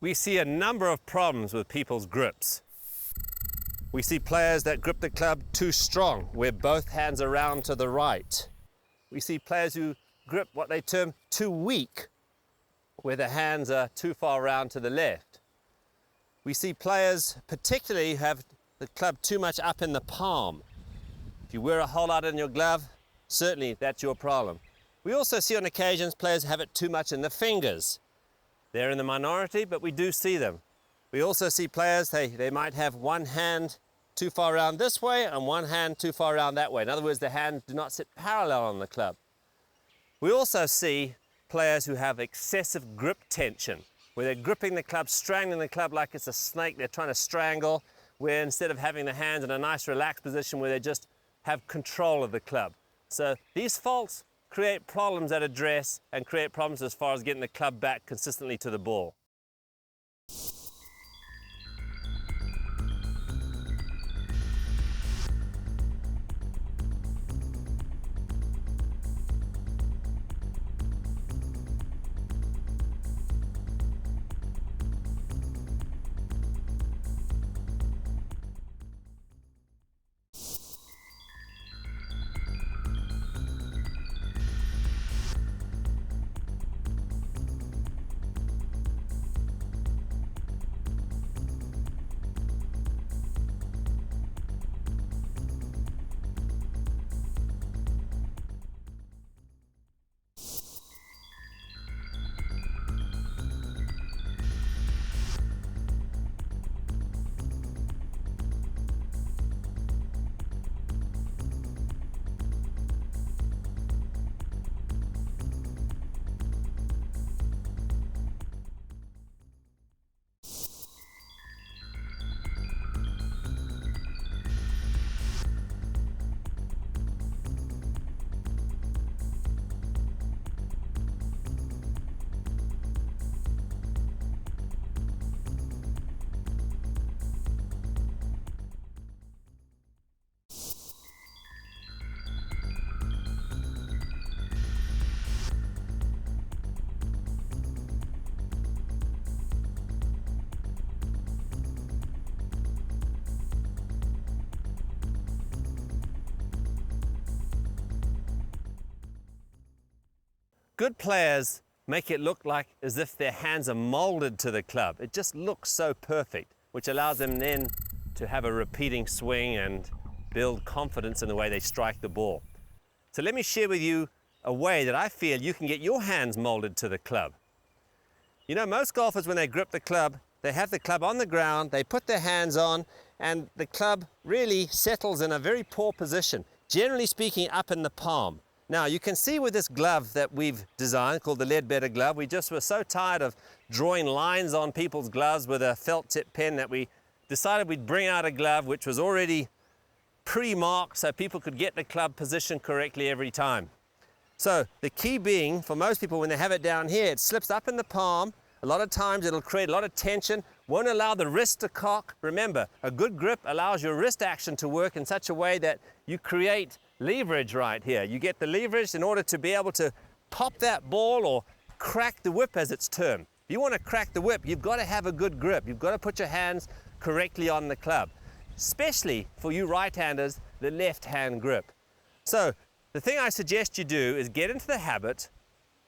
we see a number of problems with people's grips. We see players that grip the club too strong, where both hands are round to the right. We see players who grip what they term too weak, where the hands are too far round to the left. We see players particularly have the club too much up in the palm. If you wear a whole lot in your glove, certainly that's your problem. We also see on occasions players have it too much in the fingers. They're in the minority, but we do see them. We also see players, they might have one hand too far around this way and one hand too far around that way. In other words, the hands do not sit parallel on the club. We also see players who have excessive grip tension, where they're gripping the club, strangling the club like it's a snake they're trying to strangle, where instead of having the hands in a nice relaxed position where they just have control of the club. So these faults create problems at address and create problems as far as getting the club back consistently to the ball. Good players make it look like as if their hands are molded to the club. It just looks so perfect, which allows them then to have a repeating swing and build confidence in the way they strike the ball. So let me share with you a way that I feel you can get your hands molded to the club. You know, most golfers, when they grip the club, they have the club on the ground, they put their hands on, and the club really settles in a very poor position, generally speaking up in the palm. Now, you can see with this glove that we've designed, called the Leadbetter glove, we just were so tired of drawing lines on people's gloves with a felt tip pen that we decided we'd bring out a glove which was already pre-marked so people could get the club positioned correctly every time. So the key being, for most people, when they have it down here, it slips up in the palm. A lot of times it'll create a lot of tension, won't allow the wrist to cock. Remember, a good grip allows your wrist action to work in such a way that you create leverage right here. You get the leverage in order to be able to pop that ball or crack the whip, as it's termed. If you want to crack the whip, you've got to have a good grip. You've got to put your hands correctly on the club, especially for you right-handers, the left-hand grip. So the thing I suggest you do is get into the habit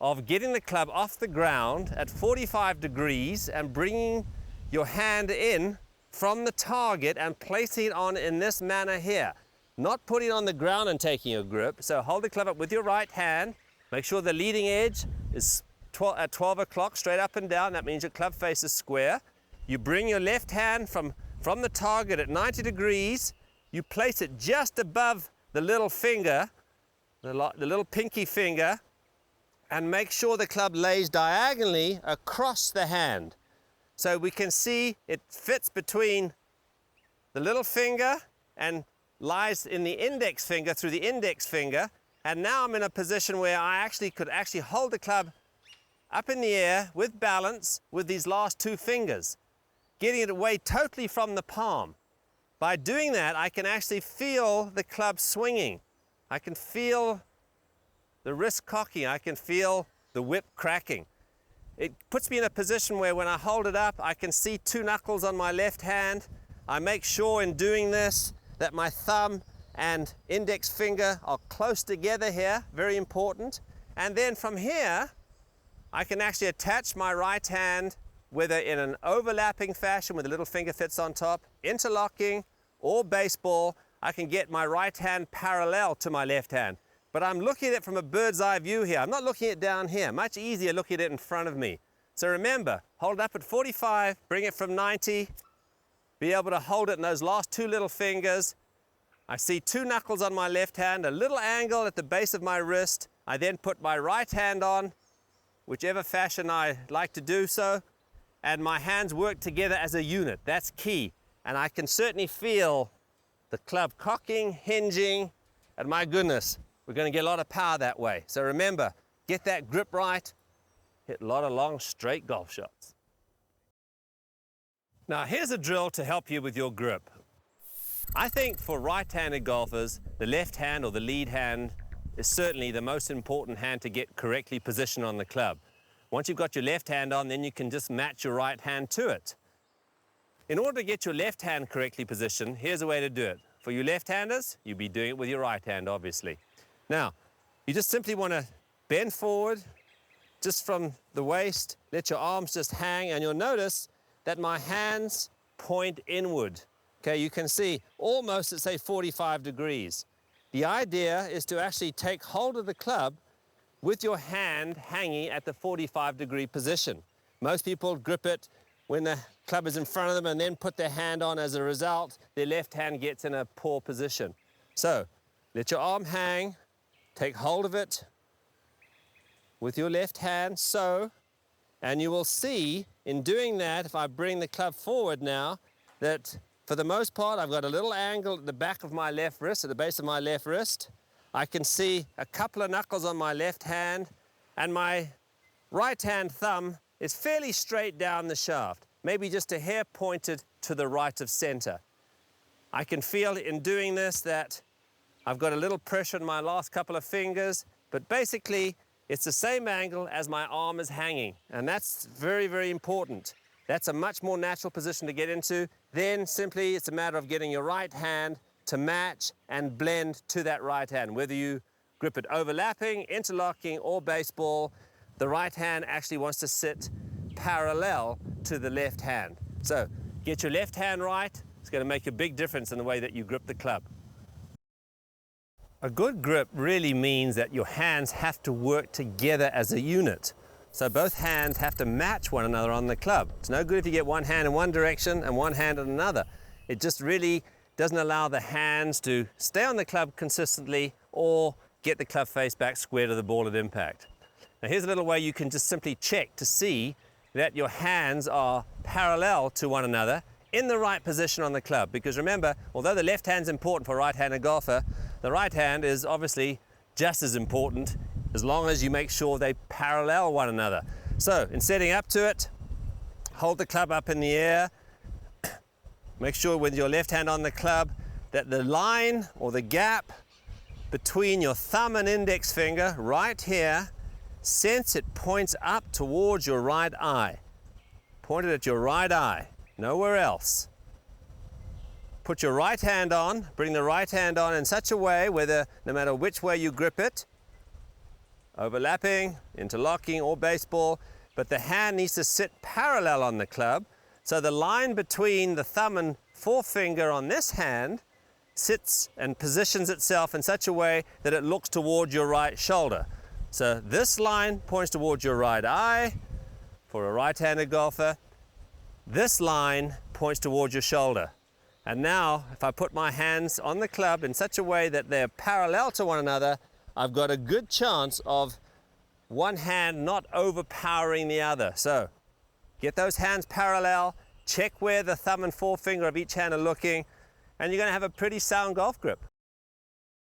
of getting the club off the ground at 45 degrees and bringing your hand in from the target and placing it on in this manner here. Not putting it on the ground and taking a grip. So hold the club up with your right hand. Make sure the leading edge is at 12 o'clock, straight up and down. That means your club face is square. You bring your left hand from the target at 90 degrees. You place it just above the little finger, the little pinky finger, and make sure the club lays diagonally across the hand. So we can see it fits between the little finger and lies in the index finger through the index finger. And now I'm in a position where I could actually hold the club up in the air with balance with these last two fingers, getting it away totally from the palm. By doing that, I can actually feel the club swinging. I can feel the wrist cocking. I can feel the whip cracking. it puts me in a position where when I hold it up, I can see two knuckles on my left hand. I make sure in doing this that my thumb and index finger are close together here, very important. And then from here, I can actually attach my right hand, whether in an overlapping fashion where the little finger fits on top, interlocking, or baseball. I can get my right hand parallel to my left hand. But I'm looking at it from a bird's eye view here. I'm not looking at it down here. Much easier looking at it in front of me. So remember, hold it up at 45, bring it from 90, be able to hold it in those last two little fingers. I see two knuckles on my left hand, a little angle at the base of my wrist. I then put my right hand on, whichever fashion I like to do so, and my hands work together as a unit. That's key. And I can certainly feel the club cocking, hinging, and my goodness, we're going to get a lot of power that way. So remember, get that grip right, hit a lot of long, straight golf shots. Now here's a drill to help you with your grip. I think for right-handed golfers, the left hand or the lead hand is certainly the most important hand to get correctly positioned on the club. Once you've got your left hand on, then you can just match your right hand to it. In order to get your left hand correctly positioned, here's a way to do it. For you left-handers, you'll be doing it with your right hand, obviously. Now, you just simply want to bend forward, just from the waist, let your arms just hang, and you'll notice that my hands point inward. Okay, you can see almost at, say, 45 degrees. The idea is to actually take hold of the club with your hand hanging at the 45-degree position. Most people grip it when the club is in front of them and then put their hand on. As a result, their left hand gets in a poor position. So, let your arm hang, take hold of it with your left hand, so, and you will see in doing that, if I bring the club forward now, that for the most part, I've got a little angle at the back of my left wrist, at the base of my left wrist. I can see a couple of knuckles on my left hand, and my right hand thumb is fairly straight down the shaft, maybe just a hair pointed to the right of center. I can feel in doing this that I've got a little pressure in my last couple of fingers, but basically it's the same angle as my arm is hanging, and that's very, very important. That's a much more natural position to get into. Then simply it's a matter of getting your right hand to match and blend to that right hand. Whether you grip it overlapping, interlocking, or baseball, the right hand actually wants to sit parallel to the left hand. So get your left hand right. It's going to make a big difference in the way that you grip the club. A good grip really means that your hands have to work together as a unit. So both hands have to match one another on the club. It's no good if you get one hand in one direction and one hand in another. It just really doesn't allow the hands to stay on the club consistently or get the club face back square to the ball at impact. Now here's a little way you can just simply check to see that your hands are parallel to one another in the right position on the club. Because remember, although the left hand's important for a right-handed golfer, the right hand is obviously just as important as long as you make sure they parallel one another. So in setting up to it, hold the club up in the air. Make sure with your left hand on the club that the line or the gap between your thumb and index finger right here, sense it points up towards your right eye. Point it at your right eye, nowhere else. Put your right hand on, bring the right hand on in such a way whether, no matter which way you grip it, overlapping, interlocking, or baseball, but the hand needs to sit parallel on the club, so the line between the thumb and forefinger on this hand sits and positions itself in such a way that it looks toward your right shoulder. So this line points towards your right eye for a right-handed golfer. This line points towards your shoulder. And now, if I put my hands on the club in such a way that they're parallel to one another, I've got a good chance of one hand not overpowering the other. So get those hands parallel, check where the thumb and forefinger of each hand are looking, and you're going to have a pretty sound golf grip.